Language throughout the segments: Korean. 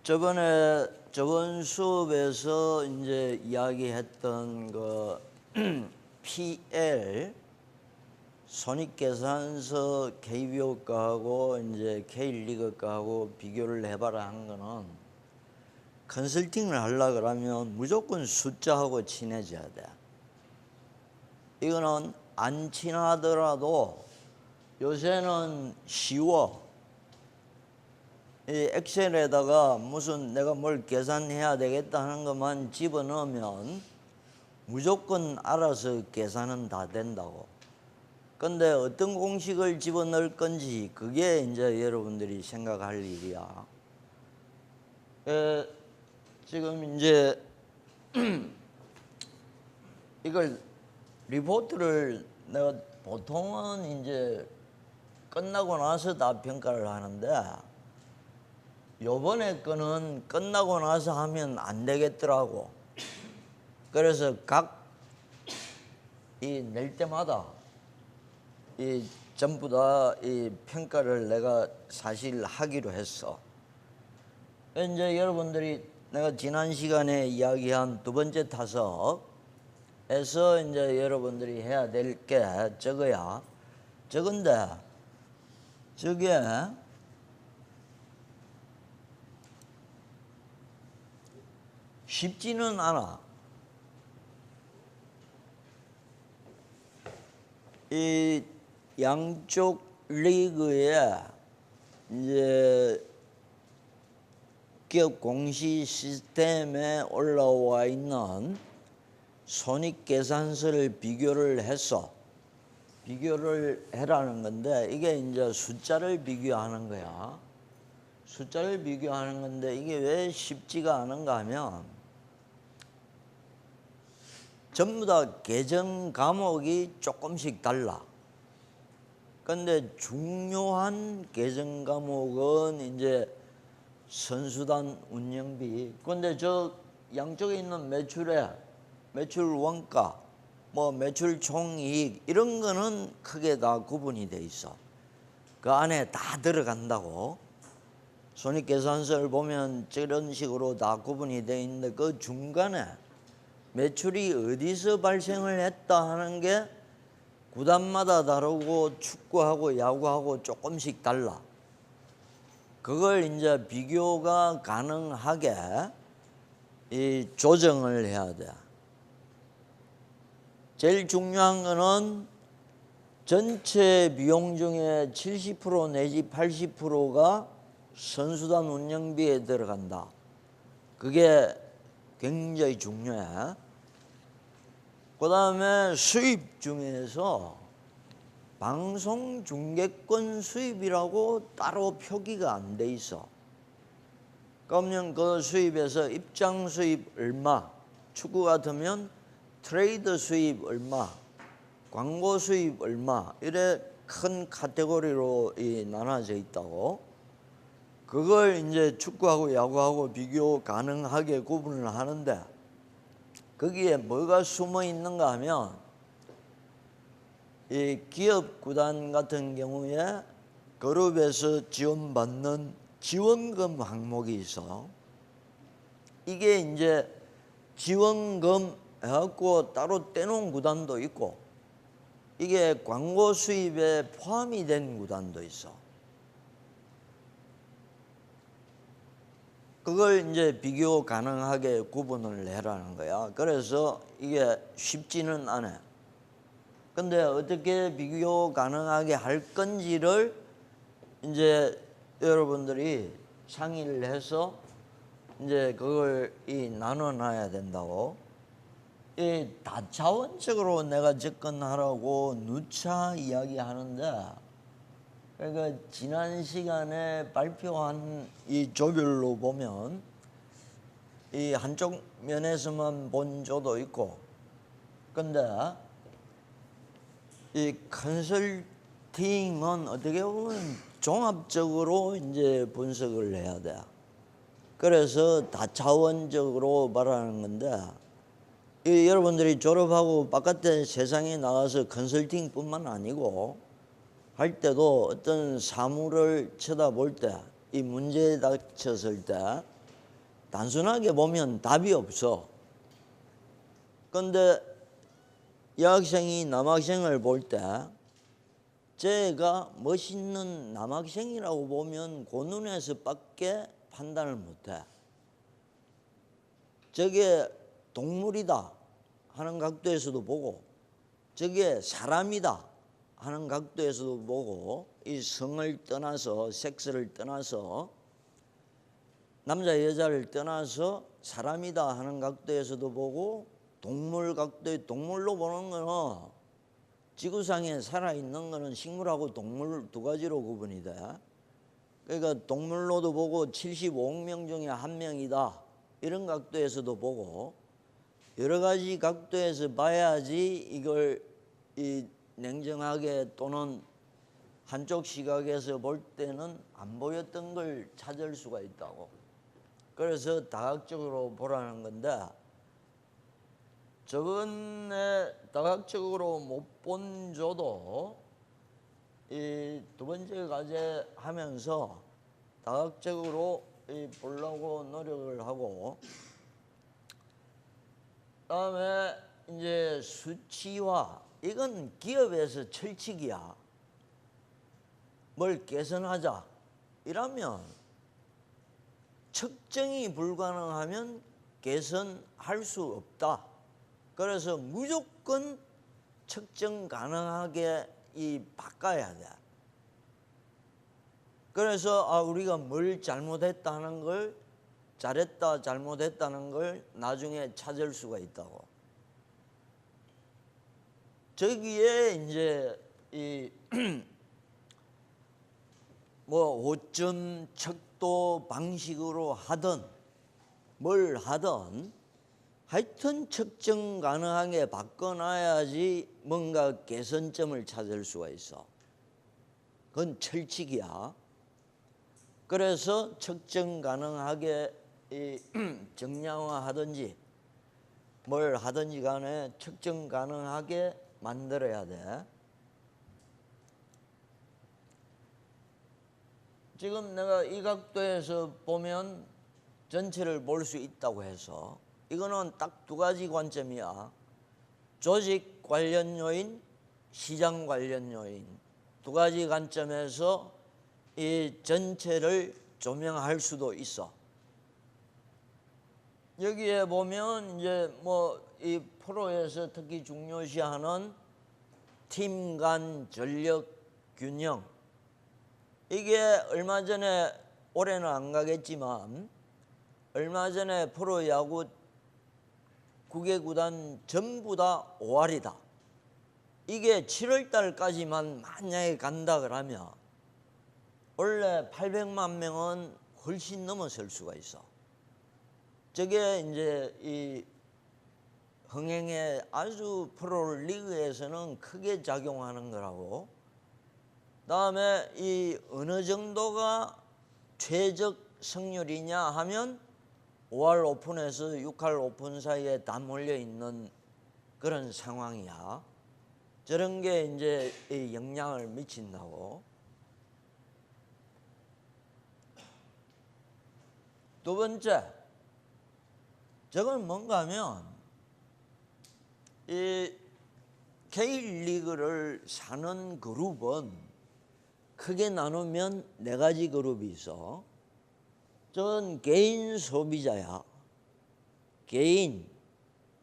저번 수업에서 이제 이야기했던 그 PL 손익계산서 KB효과하고 이제 K리그가하고 비교를 해봐라 한 거는 컨설팅을 하려 그러면 무조건 숫자하고 친해져야 돼. 이거는 안 친하더라도 요새는 쉬워. 이 엑셀에다가 무슨 내가 뭘 계산해야 되겠다 하는 것만 집어넣으면 무조건 알아서 계산은 다 된다고. 근데 어떤 공식을 집어넣을 건지 그게 이제 여러분들이 생각할 일이야. 지금 이제 이걸 리포트를 내가 보통은 이제 끝나고 나서 다 평가를 하는데 요번에 거는 끝나고 나서 하면 안 되겠더라고. 그래서 낼 때마다 전부 다 이 평가를 내가 사실 하기로 했어. 이제 여러분들이 내가 지난 시간에 이야기한 두 번째 타석에서 이제 여러분들이 해야 될 게 저거야. 저건데 저게 쉽지는 않아. 이 양쪽 리그에 이제 기업 공시 시스템에 올라와 있는 손익계산서를 비교를 해라는 건데 이게 이제 숫자를 비교하는 거야. 숫자를 비교하는 건데 이게 왜 쉽지가 않은가 하면 전부 다 계정 과목이 조금씩 달라. 근데 중요한 계정 과목은 이제 선수단 운영비. 근데 저 양쪽에 있는 매출 원가, 뭐 매출 총이익 이런 거는 크게 다 구분이 돼 있어. 그 안에 다 들어간다고. 손익계산서를 보면 저런 식으로 다 구분이 돼 있는데 그 중간에 매출이 어디서 발생을 했다 하는 게 구단마다 다르고 축구하고 야구하고 조금씩 달라. 그걸 이제 비교가 가능하게 이 조정을 해야 돼. 제일 중요한 거는 전체 비용 중에 70% 내지 80%가 선수단 운영비에 들어간다. 그게 굉장히 중요해. 그 다음에 수입 중에서 방송 중계권 수입이라고 따로 표기가 안 돼 있어. 그러면 그 수입에서 입장 수입 얼마, 축구 같으면 트레이드 수입 얼마, 광고 수입 얼마 이래 큰 카테고리로 나눠져 있다고. 그걸 이제 축구하고 야구하고 비교 가능하게 구분을 하는데 거기에 뭐가 숨어 있는가 하면 이 기업 구단 같은 경우에 그룹에서 지원받는 지원금 항목이 있어. 이게 이제 지원금 해갖고 따로 떼놓은 구단도 있고 이게 광고 수입에 포함이 된 구단도 있어. 그걸 이제 비교 가능하게 구분을 해라는 거야. 그래서 이게 쉽지는 않아. 근데 어떻게 비교 가능하게 할 건지를 이제 여러분들이 상의를 해서 이제 그걸 나눠놔야 된다고. 이 다차원적으로 내가 접근하라고 누차 이야기하는데 그러니까 지난 시간에 발표한 이 조별로 보면 이 한쪽 면에서만 본 조도 있고 근데 이 컨설팅은 어떻게 보면 종합적으로 이제 분석을 해야 돼. 그래서 다차원적으로 말하는 건데 여러분들이 졸업하고 바깥에 세상에 나가서 컨설팅뿐만 아니고 할 때도 어떤 사물을 쳐다볼 때, 이 문제에 닥쳤을 때 단순하게 보면 답이 없어. 그런데 여학생이 남학생을 볼 때 쟤가 멋있는 남학생이라고 보면 그 눈에서밖에 판단을 못해. 저게 동물이다 하는 각도에서도 보고 저게 사람이다 하는 각도에서도 보고 이 성을 떠나서 섹스를 떠나서 남자 여자를 떠나서 사람이다 하는 각도에서도 보고 동물 각도에 동물로 보는 거는 지구상에 살아있는 거는 식물하고 동물 두 가지로 구분이 돼. 그러니까 동물로도 보고 75억 명 중에 한 명이다 이런 각도에서도 보고 여러 가지 각도에서 봐야지 이걸 이 냉정하게 또는 한쪽 시각에서 볼 때는 안 보였던 걸 찾을 수가 있다고. 그래서 다각적으로 보라는 건데 저번에 다각적으로 못 본 저도 이 두 번째 과제 하면서 다각적으로 보려고 노력을 하고 그다음에 이제 수치화 이건 기업에서 철칙이야. 뭘 개선하자 이러면 측정이 불가능하면 개선할 수 없다. 그래서 무조건 측정 가능하게 바꿔야 돼. 그래서 우리가 뭘 잘못했다는 걸 잘했다 잘못했다는 걸 나중에 찾을 수가 있다고. 저기에 이제 뭐 5점 척도 방식으로 하든 뭘 하든 하여튼 측정 가능하게 바꿔놔야지 뭔가 개선점을 찾을 수가 있어. 그건 철칙이야. 그래서 측정 가능하게 정량화하든지 뭘 하든지 간에 측정 가능하게 만들어야 돼. 지금 내가 이 각도에서 보면 전체를 볼 수 있다고 해서 이거는 딱 두 가지 관점이야. 조직 관련 요인, 시장 관련 요인 두 가지 관점에서 이 전체를 조명할 수도 있어. 여기에 보면 이제 뭐 이 프로에서 특히 중요시하는 팀 간 전력 균형 이게 얼마 전에 올해는 안 가겠지만 얼마 전에 프로야구 9개 구단 전부 다 5할이다. 이게 7월 달까지만 만약에 간다 그러면 원래 800만 명은 훨씬 넘어설 수가 있어. 저게 이제 이 흥행에 아주 프로리그에서는 크게 작용하는 거라고. 다음에 이 어느 정도가 최적 승률이냐 하면 5할 오픈에서 6할 오픈 사이에 다 몰려 있는 그런 상황이야. 저런 게 이제 이 영향을 미친다고. 두 번째, 저건 뭔가 하면 이 K리그를 사는 그룹은 크게 나누면 네 가지 그룹이 있어. 저건 개인 소비자야. 개인,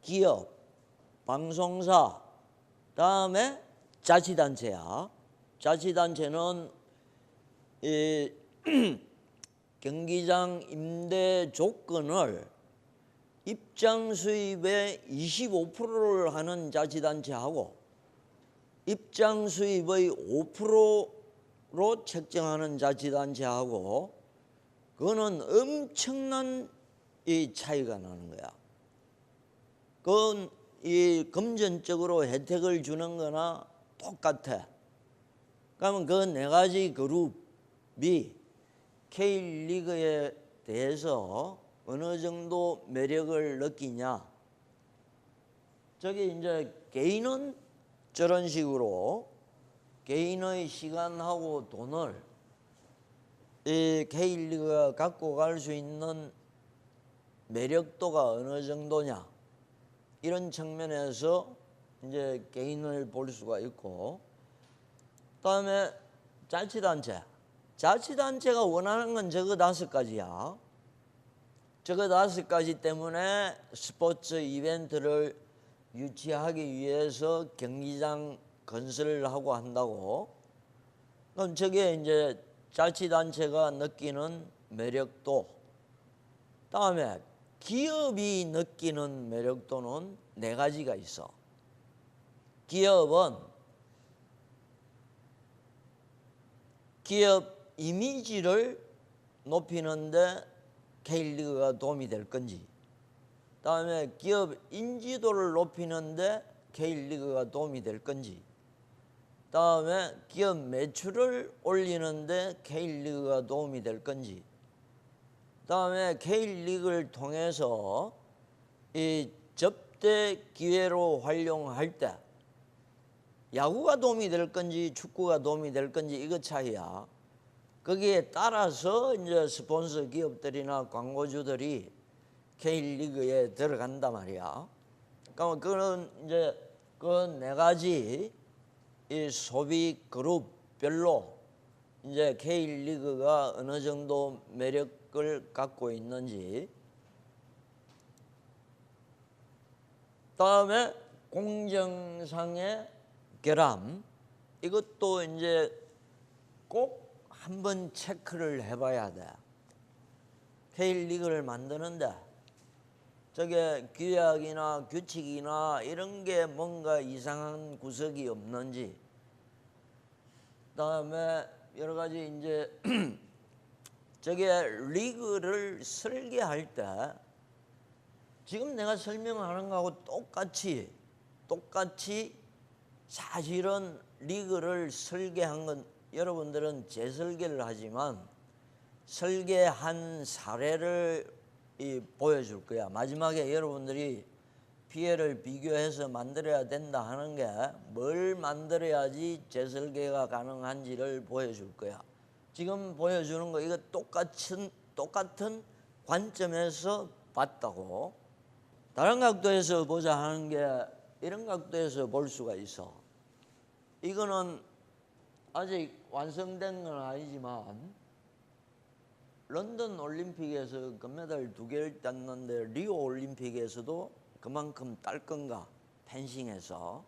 기업, 방송사, 다음에 자치단체야. 자치단체는 이 경기장 임대 조건을 입장 수입의 25%를 하는 자치단체하고 입장 수입의 5%로 책정하는 자치단체하고 그거는 엄청난 이 차이가 나는 거야. 그건 이 금전적으로 혜택을 주는 거나 똑같아. 그러면 그 네 가지 그룹이 K리그에 대해서 어느 정도 매력을 느끼냐. 저기 이제 개인은 저런 식으로 개인의 시간하고 돈을 이 K리그가 갖고 갈 수 있는 매력도가 어느 정도냐 이런 측면에서 이제 개인을 볼 수가 있고, 그다음에 자치단체가 원하는 건 저거 5가지야. 저거 5가지 때문에 스포츠 이벤트를 유치하기 위해서 경기장 건설을 하고 한다고. 그럼 저게 이제 자치단체가 느끼는 매력도. 다음에 기업이 느끼는 매력도는 4가지가 있어. 기업은 기업 이미지를 높이는데 K리그가 도움이 될 건지, 다음에 기업 인지도를 높이는데 K리그가 도움이 될 건지, 다음에 기업 매출을 올리는데 K리그가 도움이 될 건지, 다음에 K리그를 통해서 이 접대 기회로 활용할 때 야구가 도움이 될 건지 축구가 도움이 될 건지 이거 차이야. 거기에 따라서 이제 스폰서 기업들이나 광고주들이 K리그에 들어간단 말이야. 그러니까 그런 이제 그 4가지 이 소비 그룹별로 이제 K리그가 어느 정도 매력을 갖고 있는지. 다음에 공정상의 결함, 이것도 이제 꼭 한번 체크를 해봐야 돼. K리그를 만드는데 저게 규약이나 규칙이나 이런 게 뭔가 이상한 구석이 없는지, 그다음에 여러 가지 이제 저게 리그를 설계할 때 지금 내가 설명하는 거하고 똑같이 사실은 리그를 설계한 건 여러분들은 재설계를 하지만 설계한 사례를 보여줄 거야. 마지막에 여러분들이 피해를 비교해서 만들어야 된다 하는 게 뭘 만들어야지 재설계가 가능한지를 보여줄 거야. 지금 보여주는 거 이거 똑같은 관점에서 봤다고. 다른 각도에서 보자 하는 게 이런 각도에서 볼 수가 있어. 이거는 아직 완성된 건 아니지만 런던 올림픽에서 금메달 2개를 땄는데 리오 올림픽에서도 그만큼 딸 건가, 펜싱에서.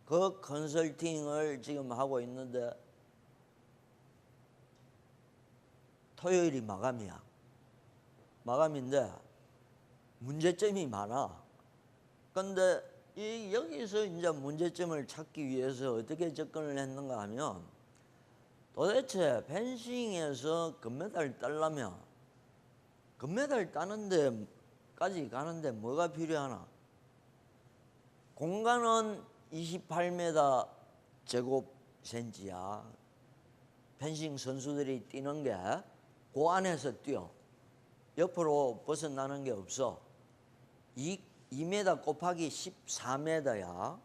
그 컨설팅을 지금 하고 있는데 토요일이 마감인데 문제점이 많아. 근데 여기서 이제 문제점을 찾기 위해서 어떻게 접근을 했는가 하면, 도대체 펜싱에서 금메달 따려면 금메달 따는 데까지 가는데 뭐가 필요하나? 공간은 28m 제곱센치야. 펜싱 선수들이 뛰는 게 그 안에서 뛰어. 옆으로 벗어나는 게 없어. 2m 곱하기 14m야.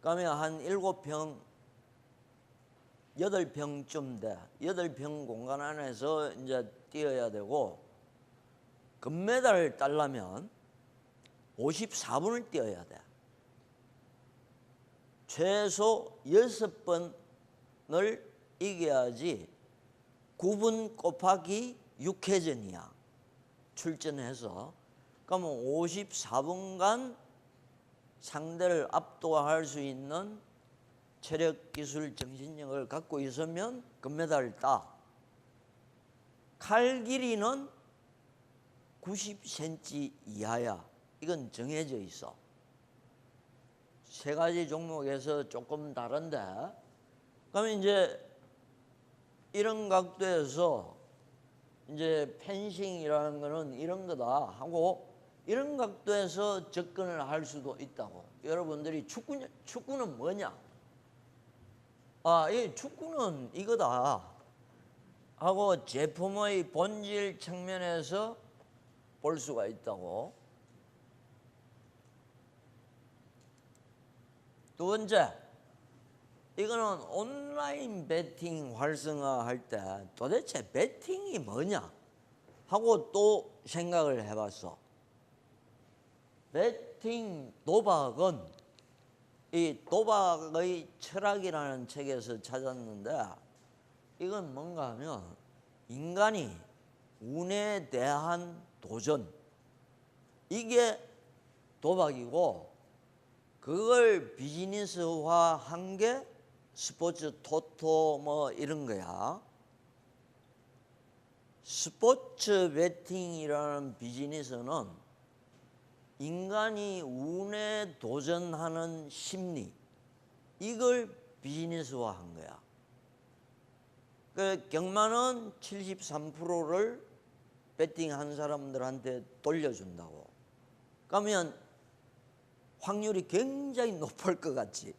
그러면 한 7평, 8평쯤 돼. 8평 공간 안에서 이제 뛰어야 되고, 금메달을 따려면 54분을 뛰어야 돼. 최소 6번을 이겨야지 9분 곱하기 6회전이야. 출전해서. 그러면 54분간 상대를 압도할 수 있는 체력, 기술, 정신력을 갖고 있으면 금메달을 따. 칼 길이는 90cm 이하야. 이건 정해져 있어. 3가지 종목에서 조금 다른데, 그러면 이제 이런 각도에서 이제 펜싱이라는 거는 이런 거다 하고 이런 각도에서 접근을 할 수도 있다고. 여러분들이 축구는 뭐냐? 이 축구는 이거다 하고 제품의 본질 측면에서 볼 수가 있다고. 두 번째, 이거는 온라인 베팅 활성화할 때 도대체 베팅이 뭐냐? 하고 또 생각을 해봤어. 베팅 도박은 이 도박의 철학이라는 책에서 찾았는데 이건 뭔가 하면 인간이 운에 대한 도전, 이게 도박이고 그걸 비즈니스화한 게 스포츠 토토 뭐 이런 거야. 스포츠 베팅이라는 비즈니스는 인간이 운에 도전하는 심리, 이걸 비즈니스화한 거야. 그 경마는 73%를 베팅한 사람들한테 돌려준다고. 그러면 확률이 굉장히 높을 것 같지.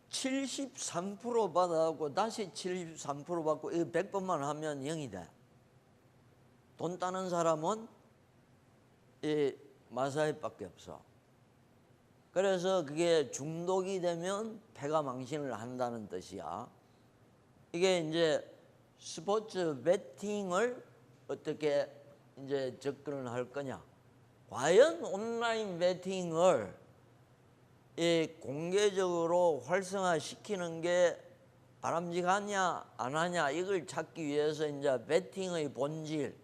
73% 받아갖고 다시 73% 받고 이거 100번만 하면 0이 돼. 돈 따는 사람은 이 마사회밖에 없어. 그래서 그게 중독이 되면 패가 망신을 한다는 뜻이야. 이게 이제 스포츠 베팅을 어떻게 이제 접근을 할 거냐. 과연 온라인 베팅을 이 공개적으로 활성화시키는 게 바람직하냐 안 하냐, 이걸 찾기 위해서 이제 베팅의 본질,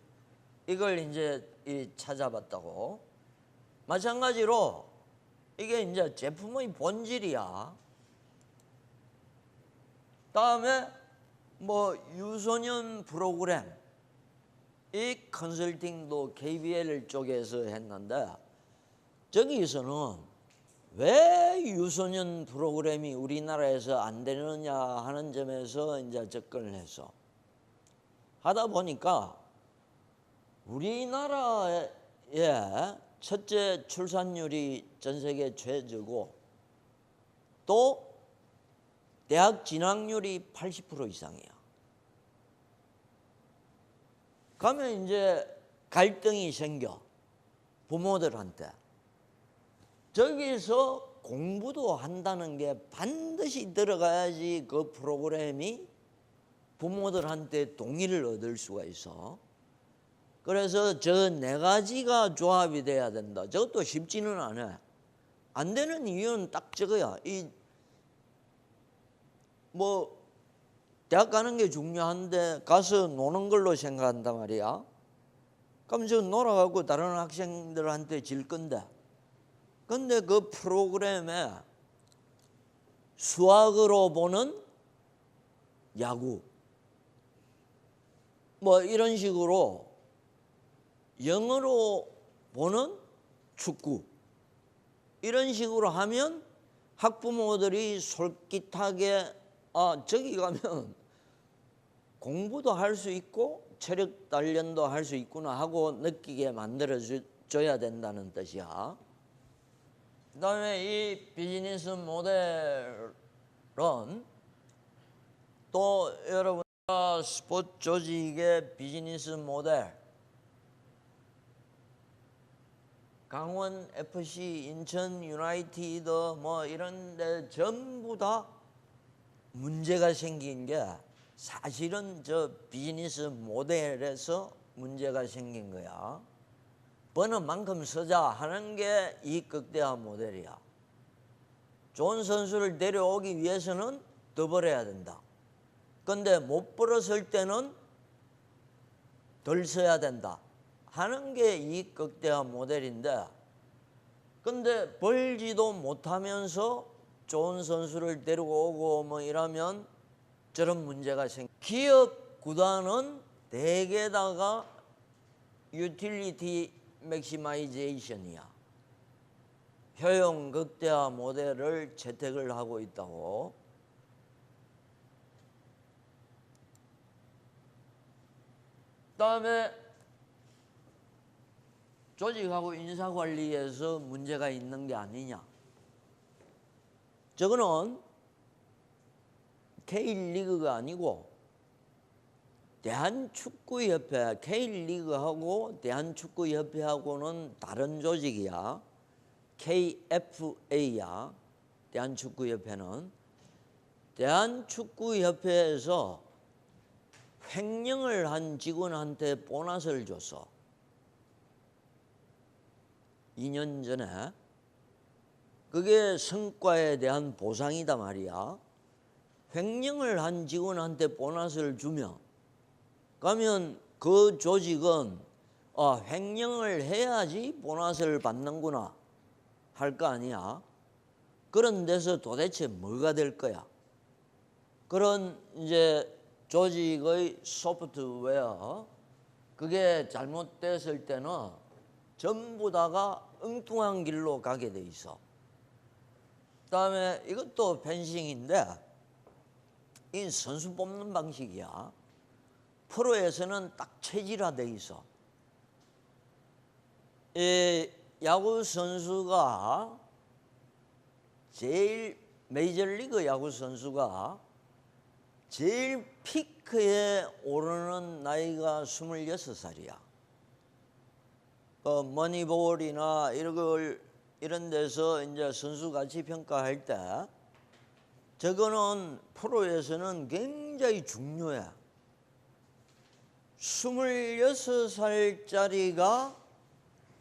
이걸 이제 찾아봤다고. 마찬가지로 이게 이제 제품의 본질이야. 다음에 뭐 유소년 프로그램, 이 컨설팅도 KBL 쪽에서 했는데 저기서는 왜 유소년 프로그램이 우리나라에서 안 되느냐 하는 점에서 이제 접근을 했어. 하다 보니까 우리나라의 첫째 출산율이 전 세계 최저고 또 대학 진학률이 80% 이상이야. 그러면 이제 갈등이 생겨, 부모들한테. 저기서 공부도 한다는 게 반드시 들어가야지 그 프로그램이 부모들한테 동의를 얻을 수가 있어. 그래서 저 네 가지가 조합이 돼야 된다. 저것도 쉽지는 않아. 안 되는 이유는 딱 저거야. 뭐 대학 가는 게 중요한데 가서 노는 걸로 생각한단 말이야. 그럼 저 놀아가고 다른 학생들한테 질 건데. 근데 그 프로그램에 수학으로 보는 야구, 뭐 이런 식으로 영어로 보는 축구, 이런 식으로 하면 학부모들이 솔깃하게 저기 가면 공부도 할 수 있고 체력 단련도 할 수 있구나 하고 느끼게 만들어줘야 된다는 뜻이야. 그 다음에 이 비즈니스 모델은 또 여러분 스포츠 조직의 비즈니스 모델, 강원 FC, 인천 유나이티드 뭐 이런 데 전부 다 문제가 생긴 게 사실은 저 비즈니스 모델에서 문제가 생긴 거야. 버는 만큼 쓰자 하는 게 이 극대화 모델이야. 좋은 선수를 데려오기 위해서는 더 벌어야 된다. 근데 못 벌었을 때는 덜 써야 된다 하는 게 이 극대화 모델인데, 근데 벌지도 못하면서 좋은 선수를 데리고 오고 뭐 이러면 저런 문제가 기업 구단은 대개다가 유틸리티 맥시마이제이션이야. 효용 극대화 모델을 채택을 하고 있다고. 그다음에 조직하고 인사관리에서 문제가 있는 게 아니냐. 저거는 K리그가 아니고 대한축구협회, K리그하고 대한축구협회하고는 다른 조직이야. KFA야. 대한축구협회는. 대한축구협회에서 횡령을 한 직원한테 보너스를 줬어. 2년 전에. 그게 성과에 대한 보상이다 말이야. 횡령을 한 직원한테 보너스를 주면, 그러면 그 조직은 횡령을 해야지 보너스를 받는구나 할 거 아니야. 그런 데서 도대체 뭐가 될 거야? 그런 이제 조직의 소프트웨어, 그게 잘못됐을 때는 전부 다가 엉뚱한 길로 가게 돼 있어. 그다음에 이것도 펜싱인데, 이 선수 뽑는 방식이야. 프로에서는 딱 체질화돼 있어. 이 야구 선수가 메이저리그 야구 선수가 제일 피크에 오르는 나이가 26살이야. 머니볼이나 이런 데서 이제 선수 가치 평가할 때 저거는 프로에서는 굉장히 중요해. 26살짜리가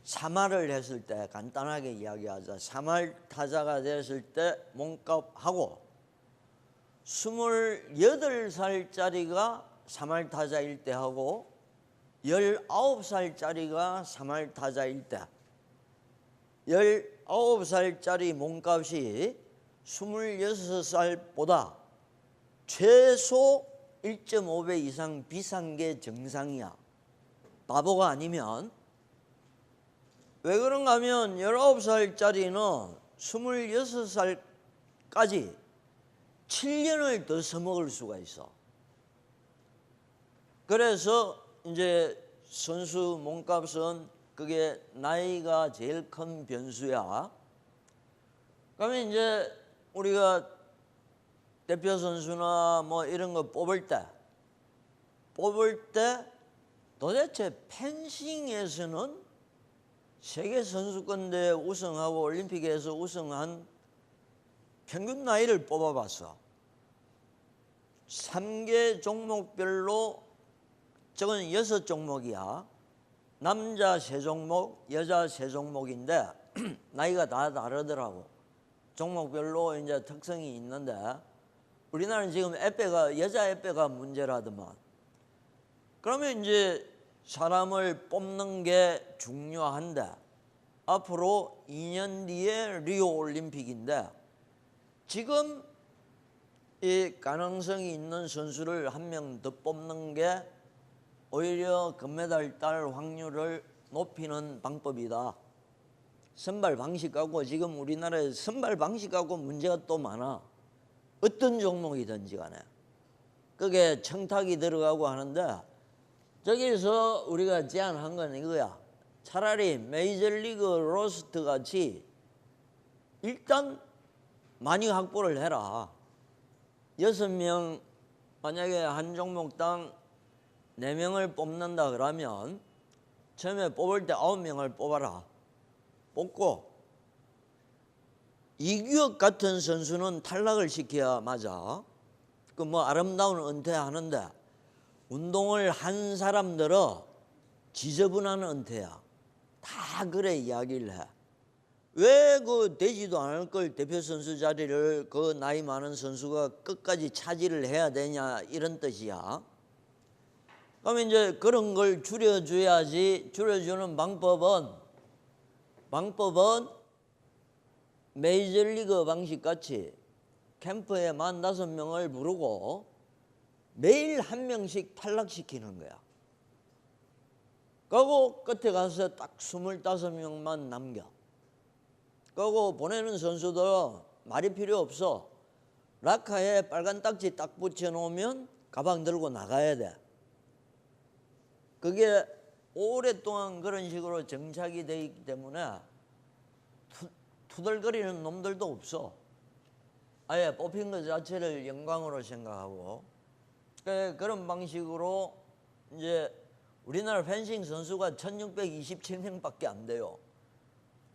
3할을 했을 때, 간단하게 이야기하자, 3할 타자가 됐을 때 몸값하고 28살짜리가 3할 타자일 때 하고 19살짜리가 3할 타자일 때, 19살짜리 몸값이 26살보다 최소 1.5배 이상 비싼 게 정상이야. 바보가 아니면. 왜 그런가 하면 19살짜리는 26살까지 7년을 더 써먹을 수가 있어. 그래서 이제 선수 몸값은 그게 나이가 제일 큰 변수야. 그러면 이제 우리가 대표 선수나 뭐 이런 거 뽑을 때 도대체 펜싱에서는 세계 선수권대회 우승하고 올림픽에서 우승한 평균 나이를 뽑아봤어. 3개 종목별로, 저건 6종목이야. 남자 3종목, 여자 3종목인데 나이가 다 다르더라고. 종목별로 이제 특성이 있는데, 우리나라는 지금 여자 에페가 문제라더만. 그러면 이제 사람을 뽑는 게 중요한데, 앞으로 2년 뒤에 리오 올림픽인데, 지금 이 가능성이 있는 선수를 한 명 더 뽑는 게 오히려 금메달 딸 확률을 높이는 방법이다. 선발 방식하고, 지금 우리나라에 선발 방식하고 문제가 또 많아. 어떤 종목이든지 간에. 그게 청탁이 들어가고 하는데, 저기서 우리가 제안한 건 이거야. 차라리 메이저리그 로스트 같이 일단 많이 확보를 해라. 6명, 만약에 한 종목당 4명을 뽑는다 그러면 처음에 뽑을 때 9명을 뽑아라. 뽑고 이규혁 같은 선수는 탈락을 시켜야 맞아. 그 뭐 아름다운 은퇴하는데, 운동을 한 사람들은 지저분한 은퇴야. 다 그래 이야기를 해. 왜 그 되지도 않을 걸 대표 선수 자리를 그 나이 많은 선수가 끝까지 차지를 해야 되냐, 이런 뜻이야. 그러면 이제 그런 걸 줄여줘야지. 줄여주는 방법은 메이저리그 방식 같이 캠프에 45명을 부르고 매일 한 명씩 탈락시키는 거야. 그리고 끝에 가서 딱 25명만 남겨. 그리고 보내는 선수들은 말이 필요 없어. 라카에 빨간 딱지 딱 붙여놓으면 가방 들고 나가야 돼. 그게 오랫동안 그런 식으로 정착이 돼 있기 때문에 투덜거리는 놈들도 없어. 아예 뽑힌 것 자체를 영광으로 생각하고. 그런 방식으로 이제 우리나라 펜싱 선수가 1627명밖에 안 돼요.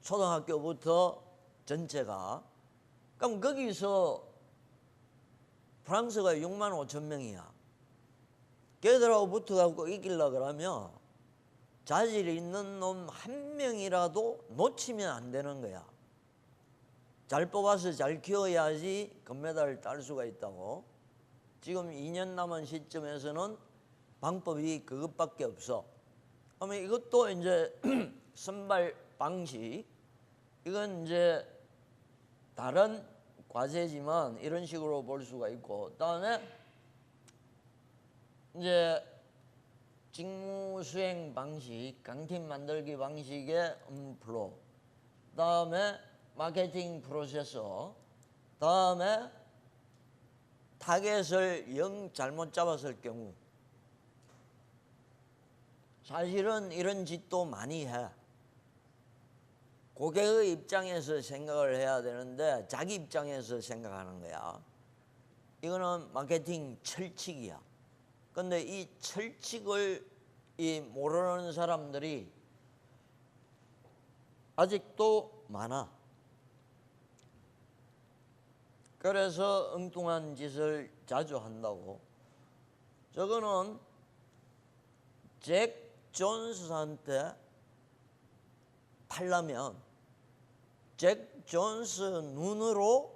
초등학교부터 전체가. 그럼 거기서 프랑스가 6만 5천 명이야. 걔들하고 붙어갖고 이기려 그러면 자질 있는 놈 한 명이라도 놓치면 안 되는 거야. 잘 뽑아서 잘 키워야지 금메달을 딸 수가 있다고. 지금 2년 남은 시점에서는 방법이 그것밖에 없어. 그러면 이것도 이제 선발 방식, 이건 이제 다른 과제지만 이런 식으로 볼 수가 있고, 그다음에 이제 직무 수행 방식, 강팀 만들기 방식의 플로우, 그다음에 마케팅 프로세서, 그다음에 타겟을 영 잘못 잡았을 경우, 사실은 이런 짓도 많이 해. 고객의 입장에서 생각을 해야 되는데 자기 입장에서 생각하는 거야. 이거는 마케팅 철칙이야. 근데 이 철칙을 모르는 사람들이 아직도 많아. 그래서 엉뚱한 짓을 자주 한다고. 저거는 잭 존스한테 팔려면 잭 존스 눈으로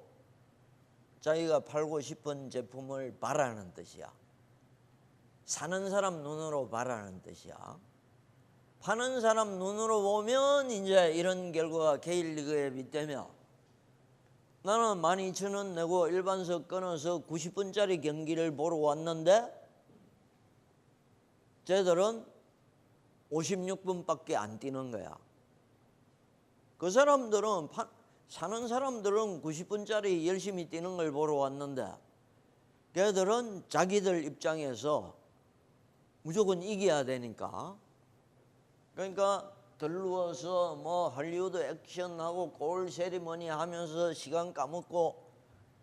자기가 팔고 싶은 제품을 바라는 뜻이야. 사는 사람 눈으로 바라는 뜻이야. 파는 사람 눈으로 보면 이제 이런 결과가 K리그에 빗대며, 나는 12,000원 내고 일반석 끊어서 90분짜리 경기를 보러 왔는데 쟤들은 56분밖에 안 뛰는 거야. 그 사람들은 사는 사람들은 90분짜리 열심히 뛰는 걸 보러 왔는데 걔들은 자기들 입장에서 무조건 이겨야 되니까, 그러니까 들르워서 뭐 할리우드 액션하고 골 세리머니 하면서 시간 까먹고,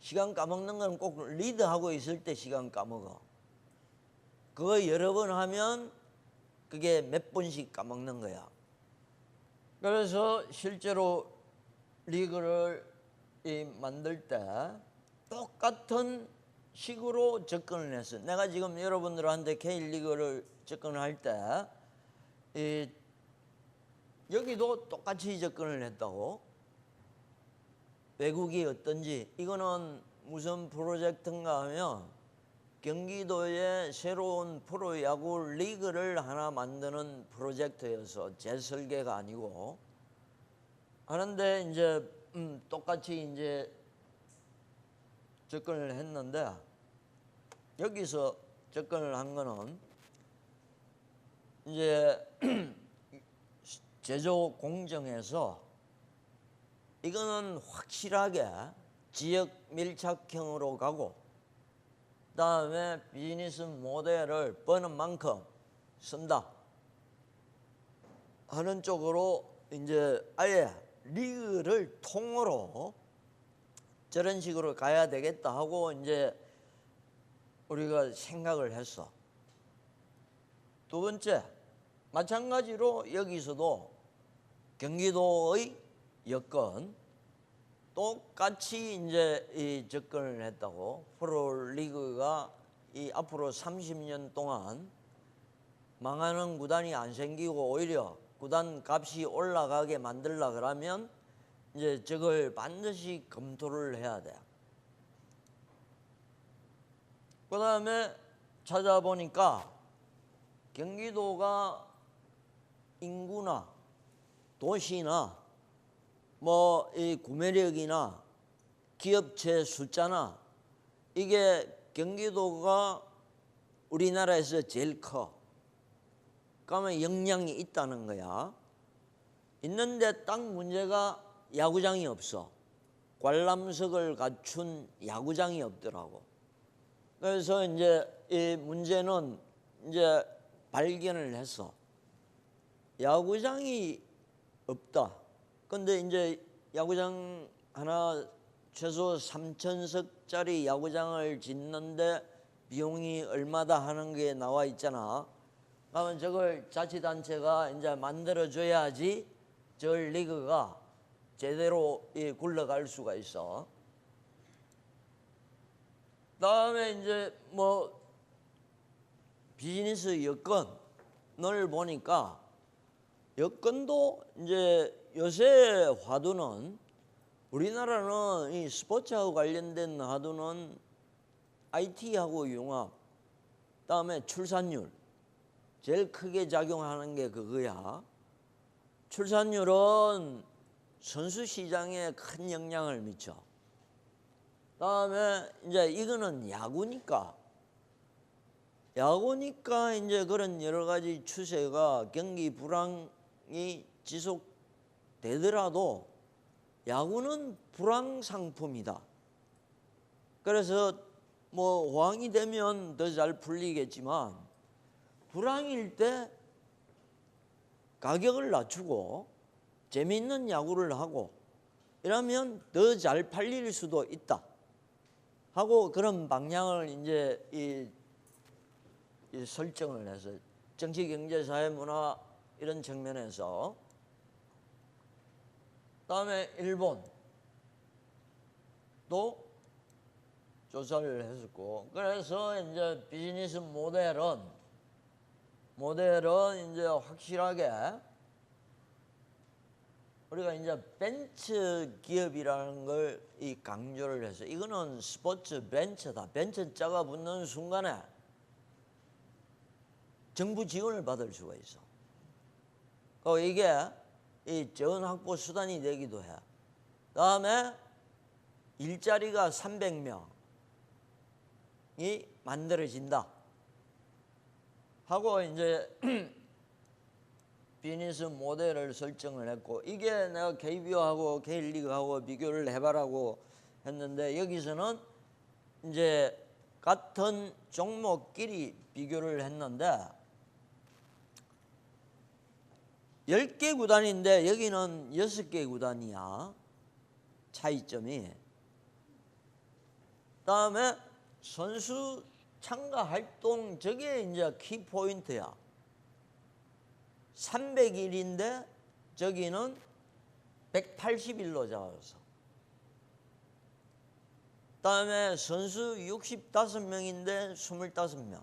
시간 까먹는 건 꼭 리드하고 있을 때 시간 까먹어. 그거 여러 번 하면 그게 몇 번씩 까먹는 거야. 그래서 실제로 리그를 만들 때 똑같은 식으로 접근을 했어요. 내가 지금 여러분들한테 K리그를 접근할 때 여기도 똑같이 접근을 했다고. 외국이 어떤지, 이거는 무슨 프로젝트인가 하면 경기도에 새로운 프로야구 리그를 하나 만드는 프로젝트여서 제 설계가 아니고 하는데, 이제 똑같이 이제 접근을 했는데, 여기서 접근을 한 거는 이제 제조 공정에서 이거는 확실하게 지역 밀착형으로 가고, 그다음에 비즈니스 모델을 버는 만큼 쓴다 하는 쪽으로 이제 아예 리그를 통으로 저런 식으로 가야 되겠다 하고 이제 우리가 생각을 했어. 두 번째, 마찬가지로 여기서도 경기도의 여건 똑같이 이제 이 접근을 했다고. 프로리그가 이 앞으로 30년 동안 망하는 구단이 안 생기고 오히려 구단 값이 올라가게 만들려 그러면 이제 저걸 반드시 검토를 해야 돼. 그 다음에 찾아보니까 경기도가 인구나 도시나 뭐 이 구매력이나 기업체 숫자나 이게 경기도가 우리나라에서 제일 커. 그러면 역량이 있다는 거야. 있는데 딱 문제가 야구장이 없어. 관람석을 갖춘 야구장이 없더라고. 그래서 이제 이 문제는 이제 발견을 했어. 야구장이 없다. 근데 이제 야구장 하나 최소 3,000석짜리 야구장을 짓는데 비용이 얼마다 하는 게 나와 있잖아. 그러면 저걸 자치단체가 이제 만들어줘야지 저 리그가 제대로 굴러갈 수가 있어. 다음에 이제 뭐 비즈니스 여건을 보니까 여건도 이제 요새 화두는 우리나라는 이 스포츠하고 관련된 화두는 IT하고 융합, 그다음에 출산율 제일 크게 작용하는 게 그거야. 출산율은 선수 시장에 큰 영향을 미쳐. 그다음에 이제 이거는 야구니까 이제 그런 여러 가지 추세가 경기 불황이 지속되더라도 야구는 불황 상품이다. 그래서 뭐 호황이 되면 더 잘 풀리겠지만 불황일 때 가격을 낮추고 재미있는 야구를 하고 이러면 더 잘 팔릴 수도 있다 하고 그런 방향을 이제 이 설정을 해서 정치, 경제, 사회, 문화 이런 측면에서 그다음에 일본도 조사를 했었고 그래서 이제 비즈니스 모델은 이제 확실하게 우리가 이제 벤처 기업이라는 걸 이 강조를 해서 이거는 스포츠 벤처다. 벤처 자가 붙는 순간에 정부 지원을 받을 수가 있어. 이게 이 재원 확보 수단이 되기도 해. 그다음에 일자리가 300명이 만들어진다 하고 이제 비즈니스 모델을 설정을 했고 이게 내가 KBO하고 K리그하고 비교를 해봐라고 했는데 여기서는 이제 같은 종목끼리 비교를 했는데 10개 구단인데 여기는 6개 구단이야. 차이점이. 그다음에 선수 참가 활동 저게 이제 키 포인트야. 300일인데 저기는 180일로 잡았어. 그다음에 선수 65명인데 25명.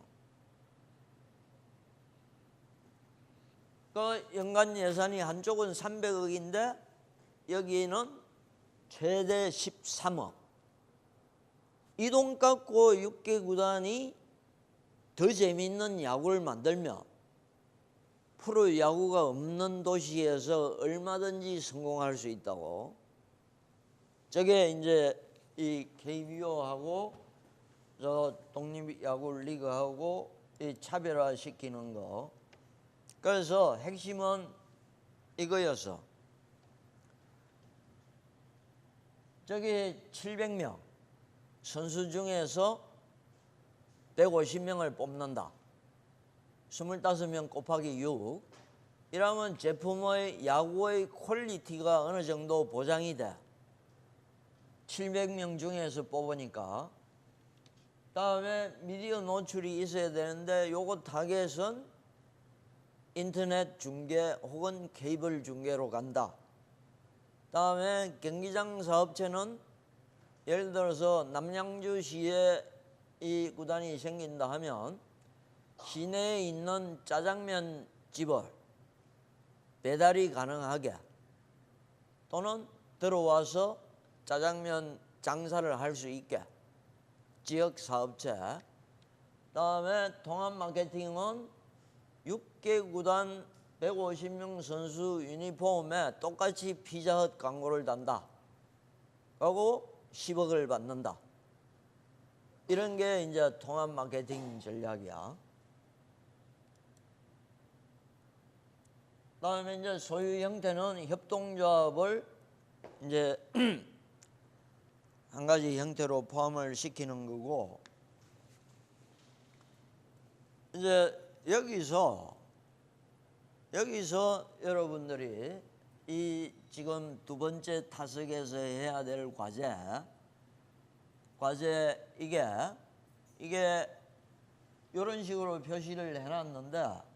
그 연간 예산이 한쪽은 300억인데 여기는 최대 13억. 이 돈 갖고 6개 구단이 더 재미있는 야구를 만들면 프로 야구가 없는 도시에서 얼마든지 성공할 수 있다고. 저게 이제 이 KBO하고 저 독립야구 리그하고 이 차별화시키는 거. 그래서 핵심은 이거였어. 저기 700명 선수 중에서 150명을 뽑는다. 25명 곱하기 6 이러면 제품의 야구의 퀄리티가 어느 정도 보장이 돼. 700명 중에서 뽑으니까. 그다음에 미디어 노출이 있어야 되는데 요거 타겟은 인터넷 중계 혹은 케이블 중계로 간다. 그다음에 경기장 사업체는 예를 들어서 남양주시에 이 구단이 생긴다 하면 시내에 있는 짜장면 집을 배달이 가능하게 또는 들어와서 짜장면 장사를 할 수 있게 지역 사업체. 그다음에 통합 마케팅은 6개 구단 150명 선수 유니폼에 똑같이 피자헛 광고를 단다. 하고 10억을 받는다. 이런 게 이제 통합 마케팅 전략이야. 그다음에 이제 소유 형태는 협동조합을 이제 한 가지 형태로 포함을 시키는 거고 이제 여기서 여러분들이 이 지금 두 번째 타석에서 해야 될 과제 이게 이런 식으로 표시를 해놨는데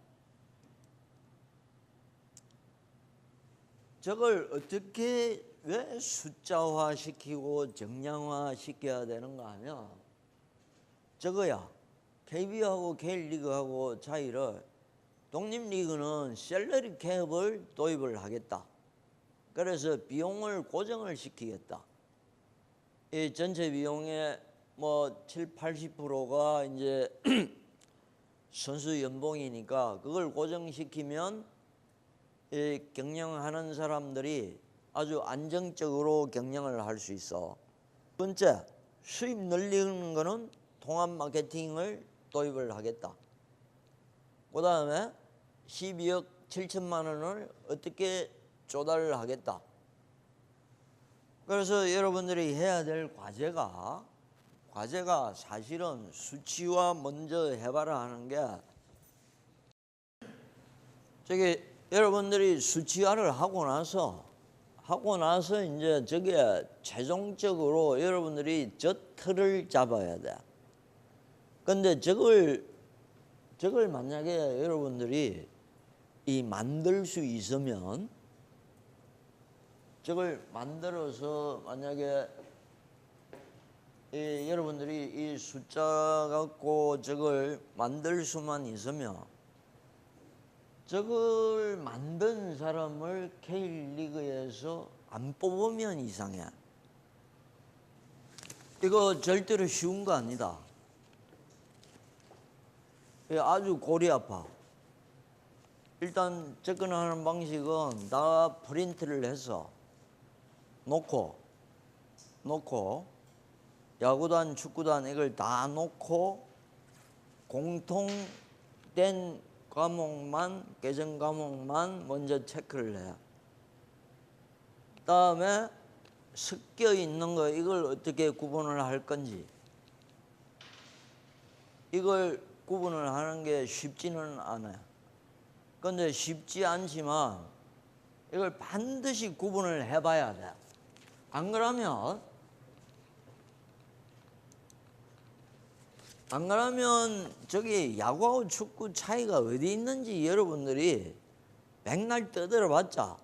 저걸 어떻게 왜 숫자화 시키고 정량화 시켜야 되는가 하면 저거야. KB하고 K리그하고 차이를 독립리그는 셀러리 캡을 도입을 하겠다. 그래서 비용을 고정을 시키겠다. 이 전체 비용의 뭐 7, 80%가 이제 선수 연봉이니까 그걸 고정시키면 이 경영하는 사람들이 아주 안정적으로 경영을 할 수 있어. 두 번째, 수입 늘리는 거는 통합 마케팅을 도입을 하겠다. 그 다음에 12억 7천만 원을 어떻게 조달을 하겠다. 그래서 여러분들이 해야 될 과제가 사실은 수치화 먼저 해봐라 하는 게, 저기 여러분들이 수치화를 하고 나서 이제 저게 최종적으로 여러분들이 저 틀을 잡아야 돼. 근데 저걸 만약에 여러분들이 만들 수 있으면, 저걸 만들어서 만약에 여러분들이 이 숫자 갖고 저걸 만들 수만 있으면, 저걸 만든 사람을 K리그에서 안 뽑으면 이상해. 이거 절대로 쉬운 거 아니다. 아주 골이 아파. 일단 접근하는 방식은 다 프린트를 해서 놓고 야구단, 축구단 이걸 다 놓고 공통된 과목만, 개정 과목만 먼저 체크를 해. 그다음에 섞여 있는 거 이걸 어떻게 구분을 할 건지, 이걸 구분을 하는 게 쉽지는 않아요. 그런데 쉽지 않지만 이걸 반드시 구분을 해봐야 돼. 안 그러면 저기 야구하고 축구 차이가 어디 있는지 여러분들이 백날 떠들어봤자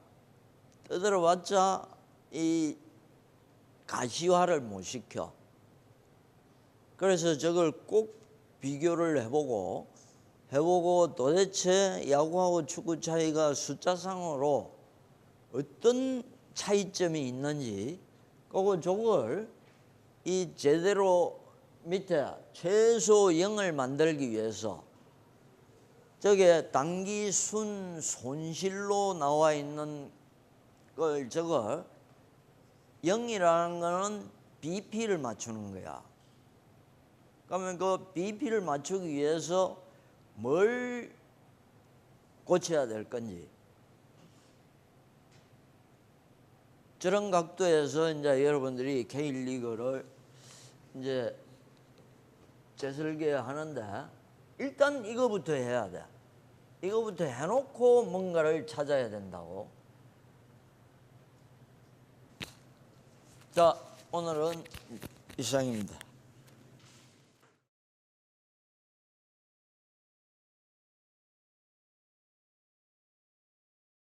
이 가시화를 못 시켜. 그래서 저걸 꼭 비교를 해보고 도대체 야구하고 축구 차이가 숫자상으로 어떤 차이점이 있는지, 그리고 저걸 이 제대로 밑에 최소 0을 만들기 위해서 저게 단기 손실로 나와 있는 걸, 저걸 0이라는 거는 BP를 맞추는 거야. 그러면 그 BP를 맞추기 위해서 뭘 고쳐야 될 건지, 저런 각도에서 이제 여러분들이 K리그를 이제 재설계하는데, 일단 이거부터 해야 돼. 이거부터 해놓고 뭔가를 찾아야 된다고. 자, 오늘은 이상입니다.